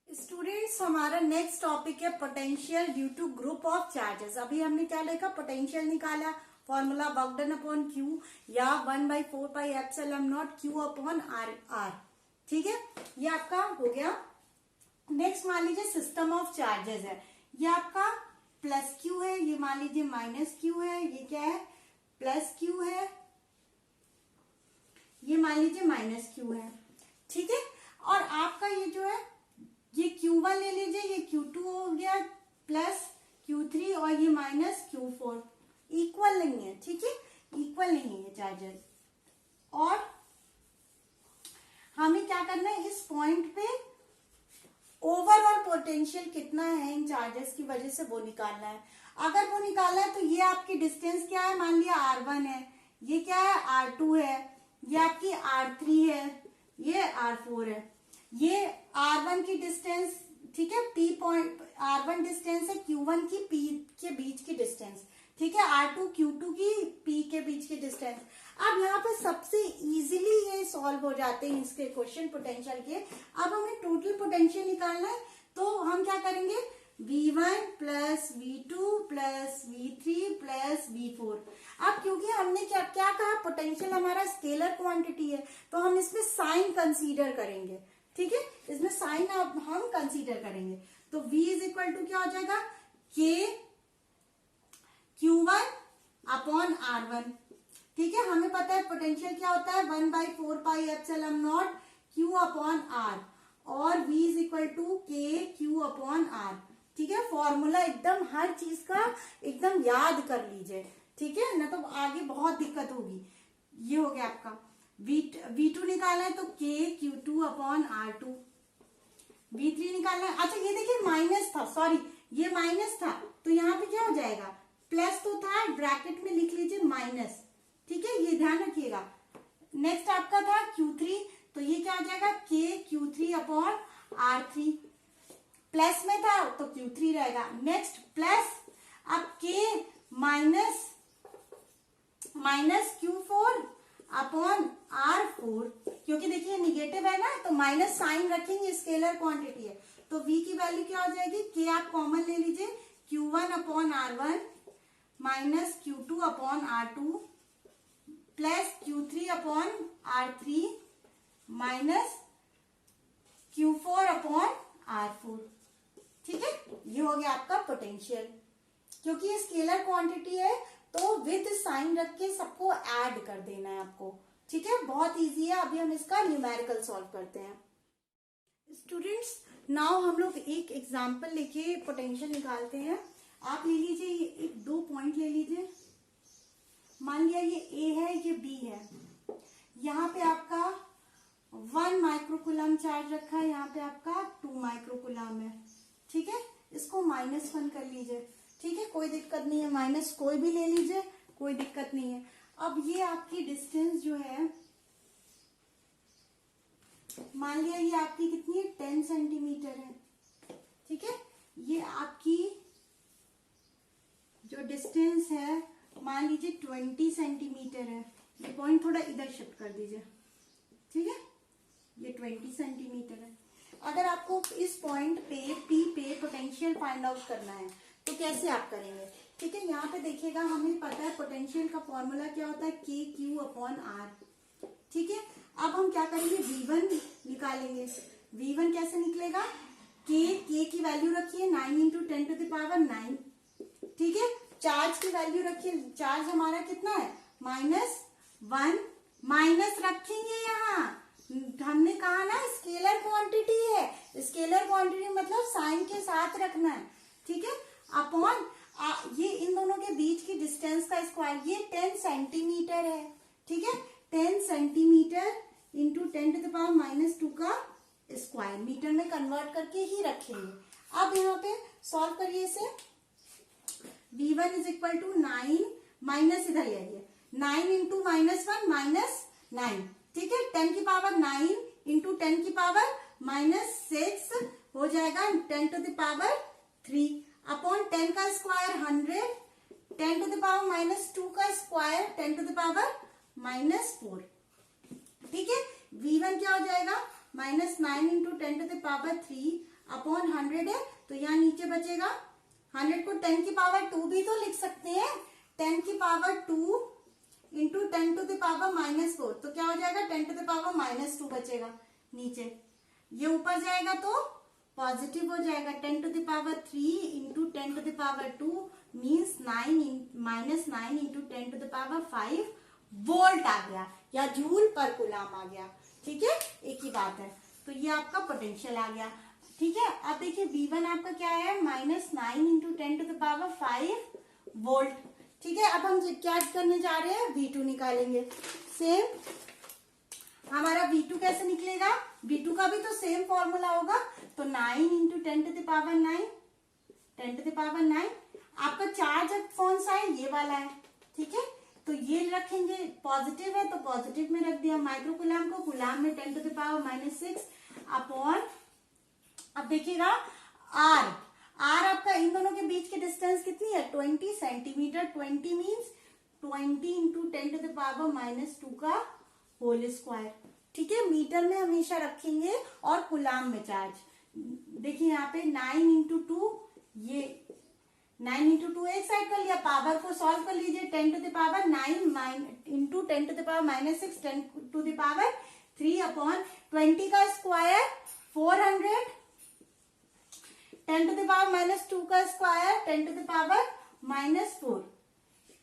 Students, हमारा next topic है potential due to group of charges. अभी हमने क्या लिखा, पोटेंशियल निकाला, formula work done upon Q या 1/4πε0 क्यू अपॉन आर। ठीक है, ये आपका हो गया। नेक्स्ट मान लीजिए सिस्टम ऑफ चार्जेस है, ये आपका प्लस क्यू है, ये मान लीजिए माइनस क्यू है, ये क्या है प्लस क्यू है, ये मान लीजिए माइनस क्यू है। ठीक है, और आपका ये जो है ये Q1 ले लीजिए, ये Q2 हो गया प्लस Q3 और ये माइनस Q4। इक्वल नहीं है, ठीक है, इक्वल नहीं है ये चार्जेस। और हमें क्या करना है, इस पॉइंट पे ओवरऑल पोटेंशियल कितना है इन चार्जेस की वजह से वो निकालना है। अगर वो निकालना है तो ये आपकी डिस्टेंस क्या है, मान लिया R1 है, ये क्या है R2 है, ये आपकी R3 है, ये R4 है, ये R1 की डिस्टेंस, ठीक है, P पॉइंट R1 डिस्टेंस है Q1 की P के बीच की डिस्टेंस, ठीक है, R2 Q2 की P के बीच की डिस्टेंस। अब यहाँ पे सबसे इजीली ये सॉल्व हो जाते हैं इसके क्वेश्चन पोटेंशियल के। अब हमें टोटल पोटेंशियल निकालना है, तो हम क्या करेंगे, V1 plus V2 plus V3 plus V4। अब क्योंकि हमने क्या क्या कहा, पोटेंशियल हमारा स्केलर क्वांटिटी है, तो हम इसमें साइन कंसीडर करेंगे। ठीक है, इसमें साइन हम कंसीडर करेंगे, तो V इज इक्वल टू क्या हो जाएगा, K Q1 अपॉन R1। ठीक है, हमें पता है पोटेंशियल क्या होता है, 1/4πε0 Q अपॉन R, और V is equal to K Q upon R। ठीक है, फॉर्मूला एकदम हर चीज का एकदम याद कर लीजिए, ठीक है ना, तो आगे बहुत दिक्कत होगी। ये हो गया आपका V2 निकालना है तो K Q2 upon R2। V3 निकालना है, अच्छा ये देखिए माइनस था, सॉरी ये माइनस था, तो यहाँ पे क्या हो जाएगा, प्लस तो था, ब्रैकेट में लिख लीजिए माइनस। ठीक है, ये ध्यान रखिएगा। नेक्स्ट आपका था Q3, तो ये क्या हो जाएगा, K Q3 upon R3। Plus में था तो Q3 रहेगा। नेक्स्ट प्लस, अब K minus Q4 upon R4, क्योंकि देखिए निगेटिव है ना, तो माइनस साइन रखेंगे, स्केलर क्वांटिटी है, तो V की वैल्यू क्या हो जाएगी, K आप कॉमन ले लीजिए, Q1 upon R1 minus Q2 upon R2 plus Q3 upon R3 minus Q4 upon R4। ठीक है, ये हो गया आपका पोटेंशियल। क्योंकि ये स्केलर क्वांटिटी है तो विद साइन रख के सबको ऐड कर देना है आपको। ठीक है, बहुत इजी है। अभी हम इसका न्यूमेरिकल सॉल्व करते हैं। स्टूडेंट्स, नाउ हम लोग एक एग्जांपल लेके पोटेंशियल निकालते हैं। आप ले लीजिए, एक दो पॉइंट ले लीजिए, मान लिया ये A है, ये B है, यहाँ पे आपका 1 माइक्रोकुलम चार्ज रखा है, यहाँ पे आपका 2 माइक्रोकुलम है। ठीक है, इसको -1 कर लीजिए। ठीक है, कोई दिक्कत नहीं है, माइनस कोई भी ले लीजिए, कोई दिक्कत नहीं है। अब ये आपकी डिस्टेंस जो है, मान लिया ये आपकी कितनी है, 10 सेंटीमीटर है। ठीक है, ये आपकी जो डिस्टेंस है मान लीजिए 20 सेंटीमीटर है। ये पॉइंट थोड़ा इधर शिफ्ट कर दीजिए। ठीक है, ये 20 सेंटीमीटर है। अगर आपको इस पॉइंट पे P पे पोटेंशियल फाइंड आउट करना है तो कैसे आप करेंगे। ठीक है, यहाँ पे देखिएगा, हमें पता है पोटेंशियल का फॉर्मूला क्या होता है, K Q अपॉन R। ठीक है, अब हम क्या करेंगे, V1 निकालेंगे। V1 कैसे निकलेगा, K की वैल्यू रखिए 9 × 10⁻⁹। ठीक है, चार्ज की वैल्यू रखिए, चार्ज हमारा कितना है, -1, माइनस रखेंगे यहाँ, हमने कहा ना स्केलर क्वांटिटी है, स्केलर क्वांटिटी मतलब साइन के साथ रखना है। ठीक है, अपॉन ये इन दोनों के बीच की डिस्टेंस का स्क्वायर, ये 10 सेंटीमीटर है। ठीक है, 10 सेंटीमीटर इंटू 10⁻⁻2 का स्क्वायर, मीटर में कन्वर्ट करके ही रखेंगे। अब यहाँ पे सॉल्व करिए इसे। V1 is equal to 9, minus इधर ले आइए, 9 × -1 -9। ठीक है, 10 की पावर 9 इंटू 10 की पावर -6 हो जाएगा 10⁻³ अपॉन 10 का स्क्वायर 100, 10⁻⁻2 का स्क्वायर 10⁻⁻4। ठीक है, V1 क्या हो जाएगा, -9 × 10⁻³ अपॉन 100 है, तो यहाँ नीचे बचेगा 100 को 10 की पावर 2 भी तो लिख सकते हैं, 10 की power 2 into 10 to the power -4, तो क्या हो जाएगा 10 टू द पावर -2 बचेगा नीचे। ये ऊपर जाएगा तो पॉजिटिव हो जाएगा, 10 to the power 3 into 10 to the power 2 means 9 into 10 to the power 5 volt आ गया या जूल पर कूलम आ गया। ठीक है, एक ही बात है। तो ये आपका पोटेंशियल आ गया। ठीक है, अब देखिए V1 आपका क्या है, -9 into 10 to the power 5 volt. ठीक है, अब हम क्या करने जा रहे हैं, V2 निकालेंगे। सेम हमारा V2 कैसे निकलेगा, V2 का भी तो सेम फॉर्मूला होगा, तो 9 into 10 to the power 9, 10 to the power 9। आपका चार्ज अब कौन सा है, ये वाला है। ठीक है, तो ये रखेंगे, पॉजिटिव है तो पॉजिटिव में रख दिया माइक्रो कूलम को, कूलम में 10 टू द पावर -6 अपॉन, अब देखिएगा R आपका इन दोनों के बीच की डिस्टेंस कितनी है, 20 centimetre. 20 means 20 into 10 to the power -2 का होल स्क्वायर। ठीक है, मीटर में हमेशा रखेंगे और कूलम में चार्ज। देखिए यहाँ पे 9 इंटू 2, ये 9 इंटू 2 एक साइड कर लिया, पावर को सॉल्व कर लीजिए, 10 to the power 9 into 10 to the power -6, 10 to the power 3 upon 20 का स्क्वायर 400, 10 टू द पावर -2 का स्क्वायर 10 टू द पावर -4।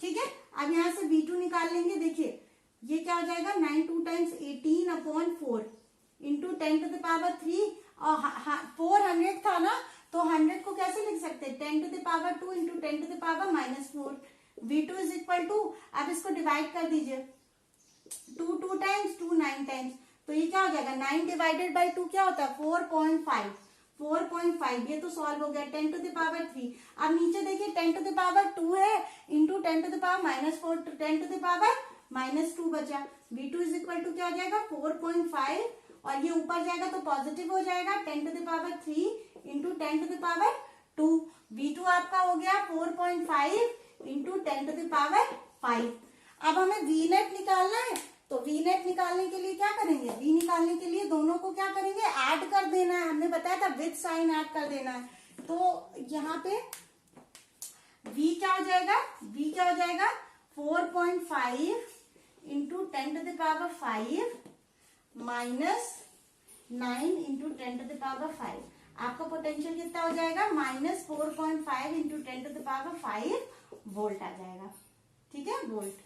ठीक है, अब यहाँ से V2 निकाल लेंगे। देखिए ये क्या हो जाएगा, 9 2 times 18 upon 4 into 10 to the power 3, और 400 था ना, तो 100 को कैसे लिख सकते हैं, 10 to the power 2 into 10 to the power -4। V2 is equal to, अब इसको डिवाइड कर दीजिए, 2 2 टाइम्स 2 9 टाइम्स, तो ये क्या हो जाएगा, 9 डिवाइडेड बाई 2 क्या होता है, 4.5। 4.5 ये तो सॉल्व हो गया, 10 टू द पावर 3। अब नीचे देखिए 10 टू द पावर 2 है into 10 to the power -4, 10 to the power -2 बचा। V2 इज इक्वल टू क्या हो जाएगा, 4.5, और ये ऊपर जाएगा तो पॉजिटिव हो जाएगा, 10 to the power 3 into 10 to the power 2। V2 आपका हो गया 4.5 इंटू 10 टू द पावर 5। अब हमें V नेट निकालना है, तो V नेट निकालने के लिए क्या करेंगे, V निकालने के लिए दोनों को क्या करेंगे, ऐड कर देना है। हमने बताया था विद साइन ऐड कर देना है। तो यहाँ पे V क्या हो जाएगा, V क्या हो जाएगा, 4.5 इंटू 10 टू द पावर 5 माइनस 9 इंटू 10 टू द पावर 5। आपका पोटेंशियल कितना हो जाएगा, -4.5 into 10 to the power 5 volt आ जाएगा। ठीक है, वोल्ट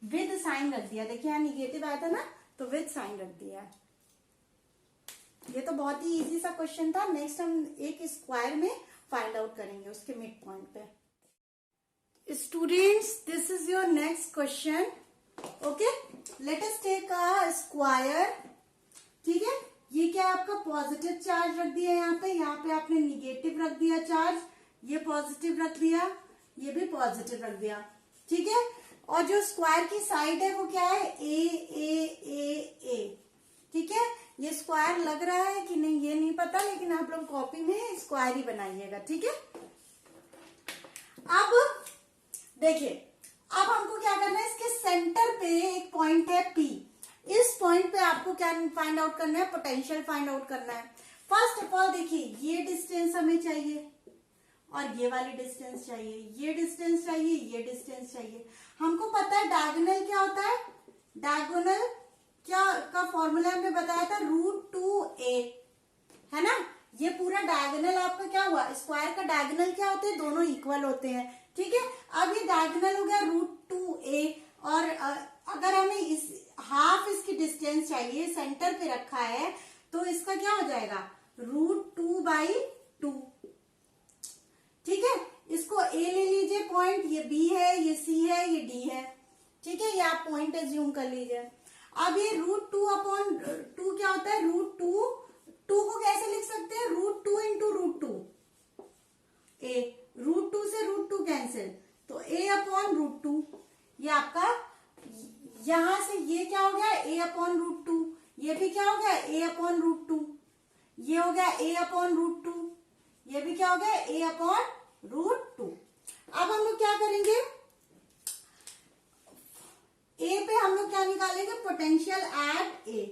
विद साइन रख दिया। देखिए यहाँ निगेटिव आया था ना, तो विद साइन रख दिया। ये तो बहुत ही इजी सा क्वेश्चन था। नेक्स्ट हम एक स्क्वायर में फाइंड आउट करेंगे उसके मिड पॉइंट पे। Students, this is your next question. Okay, let us take a square. ठीक है, ये क्या आपका पॉजिटिव चार्ज रख दिया यहाँ पे आपने निगेटिव रख दिया चार्ज, ये पॉजिटिव रख दिया, ये भी पॉजिटिव रख दिया। ठीक है, और जो स्क्वायर की साइड है वो क्या है, ए। ठीक है, ये स्क्वायर लग रहा है कि नहीं ये नहीं पता, लेकिन आप लोग कॉपी में स्क्वायर ही बनाइएगा। ठीक है, अब देखिए, अब हमको क्या करना है, इसके सेंटर पे एक पॉइंट है P। इस पॉइंट पे आपको क्या फाइंड आउट करना है, पोटेंशियल फाइंड आउट करना है। फर्स्ट ऑफ ऑल देखिए, ये डिस्टेंस हमें चाहिए और ये वाली डिस्टेंस चाहिए, ये डिस्टेंस चाहिए, ये डिस्टेंस चाहिए। हमको पता है डायगोनल क्या होता है, डायगोनल क्या का फॉर्मूला हमने बताया था, √2a, है ना। ये पूरा डायगोनल आपका क्या हुआ, स्क्वायर का डायगोनल क्या होते हैं, दोनों इक्वल होते हैं। ठीक है, अब ये डायगोनल हो गया √2a, और अगर हमें इस हाफ इसकी डिस्टेंस चाहिए, सेंटर पे रखा है, तो इसका क्या हो जाएगा, √2/2। ठीक है, इसको A ले लीजिए पॉइंट, ये B है, ये C है, ये D है। ठीक है, ये आप पॉइंट एज्यूम कर लीजिए। अब ये √2/2 क्या होता है, √2 को कैसे लिख सकते हैं, √2 इंटू √2 A, √2 से √2 कैंसिल, तो A/√2। ये आपका यहां से ये क्या हो गया, A/√2, ये भी क्या हो गया, A/√2, ये हो गया A/√2, ये भी क्या हो गया, A/√2। अब हम लोग क्या करेंगे, A पे हम लोग क्या निकालेंगे, पोटेंशियल एट A।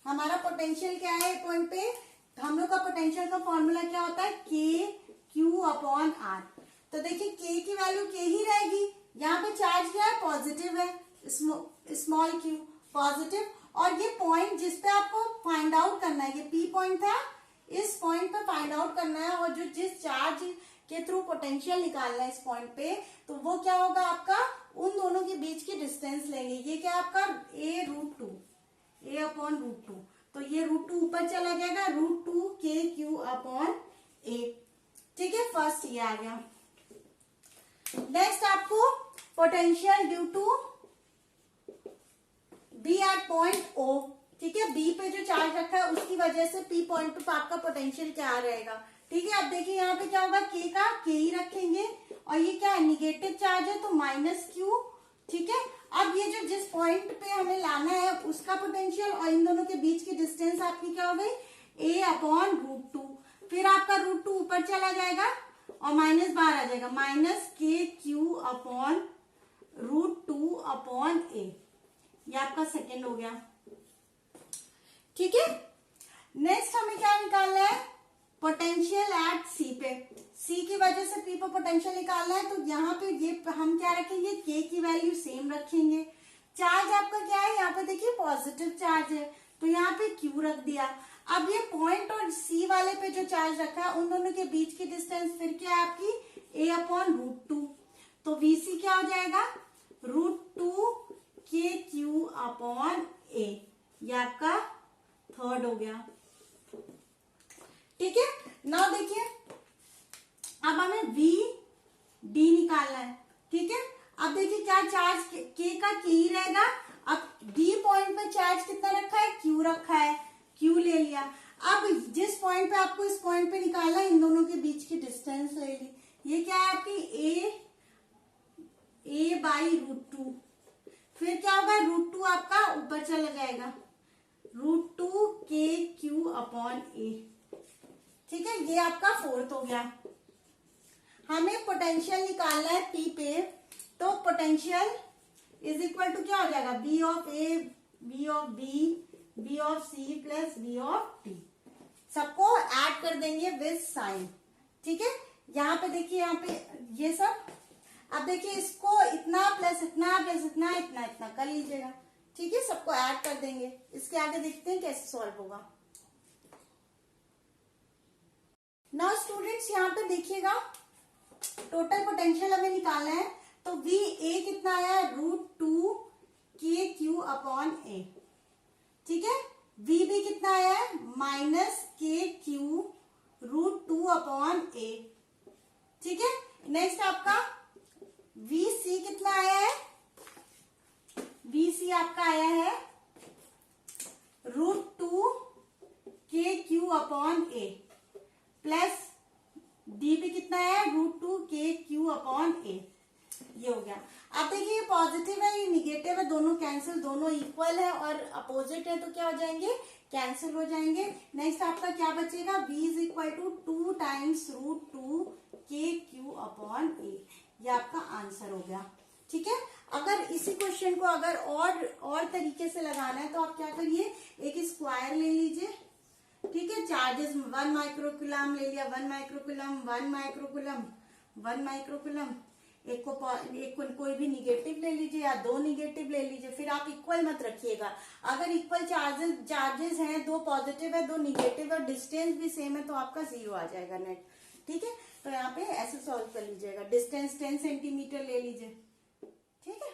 हमारा पोटेंशियल क्या है पॉइंट पे, हम लोग का पोटेंशियल का फॉर्मूला क्या होता है, के क्यू अपॉन आर। तो देखिए के की वैल्यू के ही रहेगी, यहाँ पे चार्ज क्या है, पॉजिटिव है, स्मॉल क्यू पॉजिटिव। और ये पॉइंट जिसपे आपको फाइंड आउट करना है, ये पी पॉइंट था, इस पॉइंट पे फाइंड आउट करना है। और जो जिस चार्ज के थ्रू पोटेंशियल निकालना है इस पॉइंट पे, तो वो क्या होगा आपका, उन दोनों के बीच की डिस्टेंस लेंगे। ये क्या आपका a root two, A upon root two. तो ये रूट टू ऊपर चला जाएगा, रूट टू के क्यू अपॉन ए। ठीक है, फर्स्ट ये आ गया। नेक्स्ट आपको potential due to B at point O. ठीक है, बी पे जो चार्ज रखा है उसकी वजह से पी पॉइंट पे आपका पोटेंशियल क्या रहेगा। ठीक है, अब देखिए यहाँ पे क्या होगा, के का के ही रखेंगे, और ये क्या है, निगेटिव चार्ज है तो माइनस क्यू। ठीक है, अब ये जो जिस पॉइंट पे हमें लाना है उसका पोटेंशियल और इन दोनों के बीच की डिस्टेंस आपकी क्या हो गई, ए अपॉन रूट टू। फिर आपका रूट टू ऊपर चला जाएगा और माइनस बाहर आ जाएगा, माइनस के Q upon root two upon A. ये आपका सेकेंड हो गया। ठीक है, नेक्स्ट हमें क्या निकालना है, पोटेंशियल एट सी पे। सी की वजह से पी पे पोटेंशियल निकालना है, तो यहाँ पे ये हम क्या रखेंगे, के की वैल्यू सेम रखेंगे। चार्ज आपका क्या है, यहाँ पे देखिए पॉजिटिव चार्ज है, तो यहाँ पे क्यू रख दिया। अब ये पॉइंट और सी वाले पे जो चार्ज रखा है उन दोनों के बीच की डिस्टेंस फिर क्या है आपकी, ए अपॉन रूट टू। तो वीसी क्या हो जाएगा, रूट टू के क्यू अपॉन ए। ये आपका थर्ड हो गया। ठीक है, नाउ देखिए अब हमें वी डी निकालना है। ठीक है, अब देखिए क्या चार्ज के का के ही रहेगा। अब डी पॉइंट पे चार्ज कितना रखा है, क्यू रखा है, क्यू ले लिया। अब जिस पॉइंट पे आपको इस पॉइंट पे निकालना है इन दोनों के बीच की डिस्टेंस ले ली। ये क्या है आपकी ए बाई रूट टू। फिर क्या होगा, रूट टू आपका ऊपर चला जाएगा, रूट टू के क्यू अपॉन ए। ठीक है, ये आपका फोर्थ हो गया। हमें पोटेंशियल निकालना है पी पे, तो पोटेंशियल इज इक्वल टू क्या हो जाएगा, B of A, B of B, B of C plus B of D. सबको ऐड कर देंगे विद साइन। ठीक है, यहाँ पे देखिए, यहाँ पे ये सब, अब देखिए इसको इतना प्लस इतना प्लस इतना इतना इतना कर लीजिएगा। ठीक है, सबको ऐड कर देंगे। इसके आगे देखते हैं कैसे सॉल्व होगा। नाउ स्टूडेंट्स यहाँ पे देखिएगा, टोटल पोटेंशियल हमें निकालना है। तो वी ए कितना आया, रूट टू के क्यू अपॉन ए। ठीक है, वी बी कितना आया है, माइनस के Q root two upon A. ठीक है, नेक्स्ट आपका वी सी कितना आया है, वी सी आपका आया है रूट टू के क्यू अपॉन ए, प्लस डी भी कितना है, रूट टू के क्यू अपॉन ए। ये हो गया। अब देखिए ये पॉजिटिव है, ये निगेटिव है, दोनों कैंसिल, दोनों इक्वल है, और अपोजिट है तो क्या हो जाएंगे, कैंसिल हो जाएंगे। नेक्स्ट आपका क्या बचेगा, v is equal to 2 times root two के क्यू अपॉन ए। ये आपका आंसर हो गया। ठीक है, अगर इसी क्वेश्चन को अगर और तरीके से लगाना है तो आप क्या करिए, एक स्क्वायर ले लीजिए। ठीक है, चार्जेस 1 माइक्रोकुलम ले लिया, 1 माइक्रोकुलम, 1 माइक्रोकुलम, 1 माइक्रोकुलम, एक को कोई भी निगेटिव ले लीजिए या 2 निगेटिव ले लीजिए। फिर आप इक्वल मत रखिएगा। अगर इक्वल चार्जेस हैं, 2 पॉजिटिव है 2 निगेटिव है, डिस्टेंस भी सेम है, तो आपका 0 आ जाएगा नेट। ठीक है, तो यहाँ पे ऐसे सॉल्व कर लीजिएगा। डिस्टेंस 10 सेंटीमीटर ले लीजिए। ठीक है।